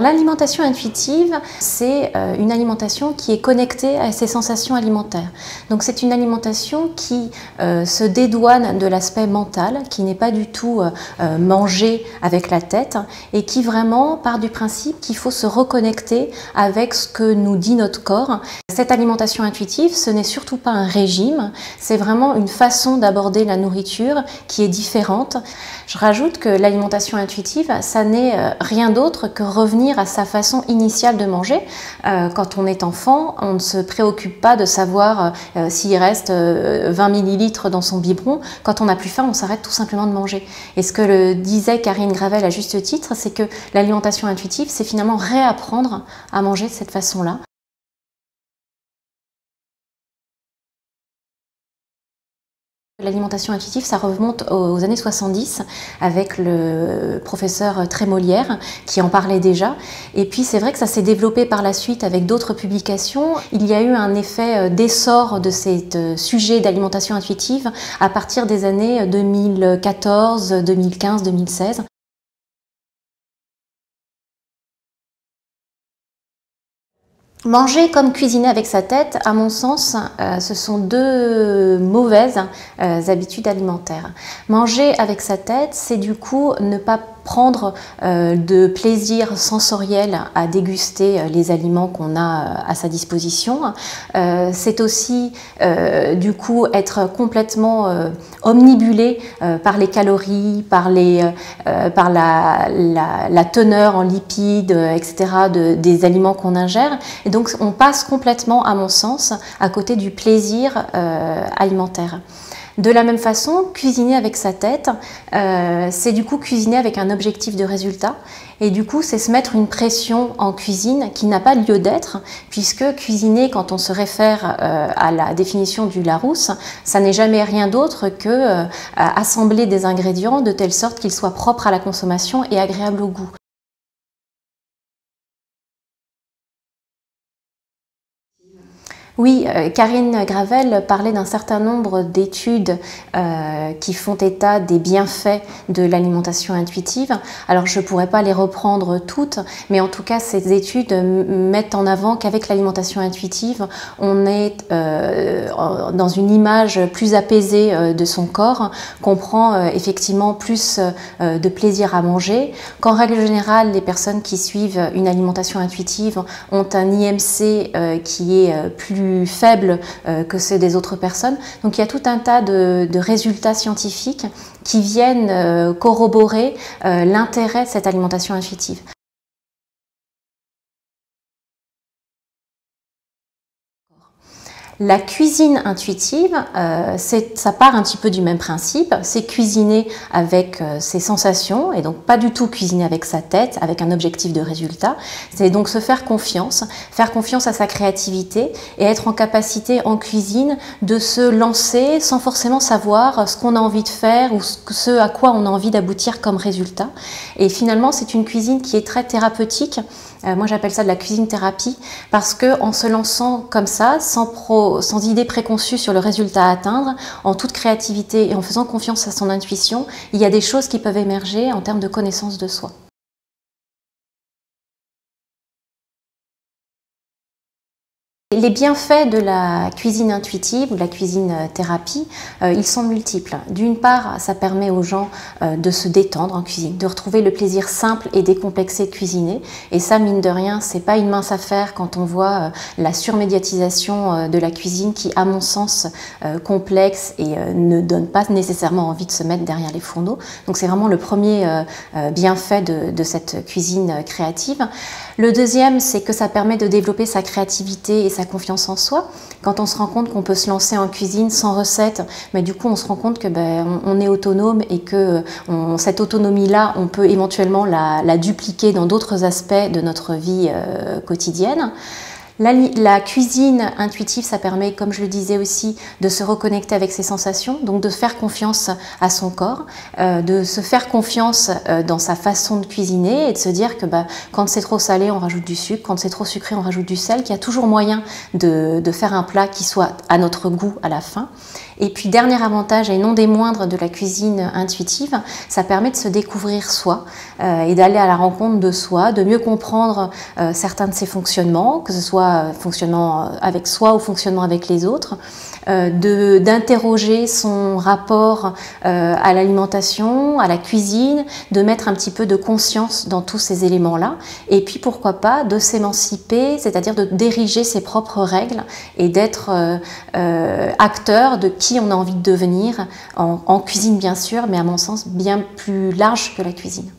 L'alimentation intuitive, c'est une alimentation qui est connectée à ses sensations alimentaires. Donc c'est une alimentation qui se dédouane de l'aspect mental, qui n'est pas du tout mangée avec la tête et qui vraiment part du principe qu'il faut se reconnecter avec ce que nous dit notre corps. Cette alimentation intuitive, ce n'est surtout pas un régime, c'est vraiment une façon d'aborder la nourriture qui est différente. Je rajoute que l'alimentation intuitive, ça n'est rien d'autre que revenir à sa façon initiale de manger. Quand on est enfant, on ne se préoccupe pas de savoir s'il reste 20 millilitres dans son biberon. Quand on n'a plus faim, on s'arrête tout simplement de manger. Et ce que le disait Karine Gravel à juste titre, c'est que l'alimentation intuitive, c'est finalement réapprendre à manger de cette façon-là. L'alimentation intuitive, ça remonte aux années 70 avec le professeur Trémolière qui en parlait déjà. Et puis c'est vrai que ça s'est développé par la suite avec d'autres publications. Il y a eu un effet d'essor de ces sujets d'alimentation intuitive à partir des années 2014, 2015, 2016. Manger comme cuisiner avec sa tête, à mon sens, ce sont deux mauvaises habitudes alimentaires. Manger avec sa tête, c'est du coup ne pas prendre de plaisir sensoriel à déguster les aliments qu'on a à sa disposition. C'est aussi du coup être complètement omnibulé par les calories, par la teneur en lipides, etc. des aliments qu'on ingère. Et donc on passe complètement, à mon sens, à côté du plaisir alimentaire. De la même façon, cuisiner avec sa tête, c'est du coup cuisiner avec un objectif de résultat. Et du coup, c'est se mettre une pression en cuisine qui n'a pas lieu d'être, puisque cuisiner, quand on se réfère à la définition du Larousse, ça n'est jamais rien d'autre que assembler des ingrédients de telle sorte qu'ils soient propres à la consommation et agréables au goût. Oui, Karine Gravel parlait d'un certain nombre d'études qui font état des bienfaits de l'alimentation intuitive. Alors je ne pourrais pas les reprendre toutes, mais en tout cas ces études mettent en avant qu'avec l'alimentation intuitive, on est dans une image plus apaisée de son corps, qu'on prend effectivement plus de plaisir à manger, qu'en règle générale, les personnes qui suivent une alimentation intuitive ont un IMC qui est plus faible que ceux des autres personnes. Donc il y a tout un tas de résultats scientifiques qui viennent corroborer l'intérêt de cette alimentation intuitive. La cuisine intuitive, ça part un petit peu du même principe, c'est cuisiner avec ses sensations et donc pas du tout cuisiner avec sa tête, avec un objectif de résultat. C'est donc se faire confiance à sa créativité et être en capacité en cuisine de se lancer sans forcément savoir ce qu'on a envie de faire ou ce à quoi on a envie d'aboutir comme résultat. Et finalement, c'est une cuisine qui est très thérapeutique. Moi j'appelle ça de la cuisine thérapie parce qu'en se lançant comme ça, sans idée préconçue sur le résultat à atteindre, en toute créativité et en faisant confiance à son intuition, il y a des choses qui peuvent émerger en termes de connaissance de soi. Les bienfaits de la cuisine intuitive ou de la cuisine thérapie, ils sont multiples. D'une part, ça permet aux gens de se détendre en cuisine, de retrouver le plaisir simple et décomplexé de cuisiner. Et ça, mine de rien, c'est pas une mince affaire quand on voit la surmédiatisation de la cuisine qui, à mon sens, complexe et ne donne pas nécessairement envie de se mettre derrière les fourneaux. Donc c'est vraiment le premier bienfait de cette cuisine créative. Le deuxième, c'est que ça permet de développer sa créativité et sa confiance en soi. Quand on se rend compte qu'on peut se lancer en cuisine sans recette, mais du coup on se rend compte que on est autonome et que cette autonomie-là, on peut éventuellement la dupliquer dans d'autres aspects de notre vie quotidienne. La cuisine intuitive, ça permet, comme je le disais aussi, de se reconnecter avec ses sensations, donc de faire confiance à son corps, de se faire confiance dans sa façon de cuisiner et de se dire que quand c'est trop salé, on rajoute du sucre, quand c'est trop sucré, on rajoute du sel, qu'il y a toujours moyen de faire un plat qui soit à notre goût à la fin. Et puis dernier avantage, et non des moindres, de la cuisine intuitive, ça permet de se découvrir soi et d'aller à la rencontre de soi, de mieux comprendre certains de ses fonctionnements, que ce soit fonctionnement avec soi ou fonctionnement avec les autres, d'interroger son rapport à l'alimentation, à la cuisine, de mettre un petit peu de conscience dans tous ces éléments-là, et puis pourquoi pas de s'émanciper, c'est-à-dire de diriger ses propres règles et d'être acteur de qui on a envie de devenir, en cuisine bien sûr, mais à mon sens bien plus large que la cuisine.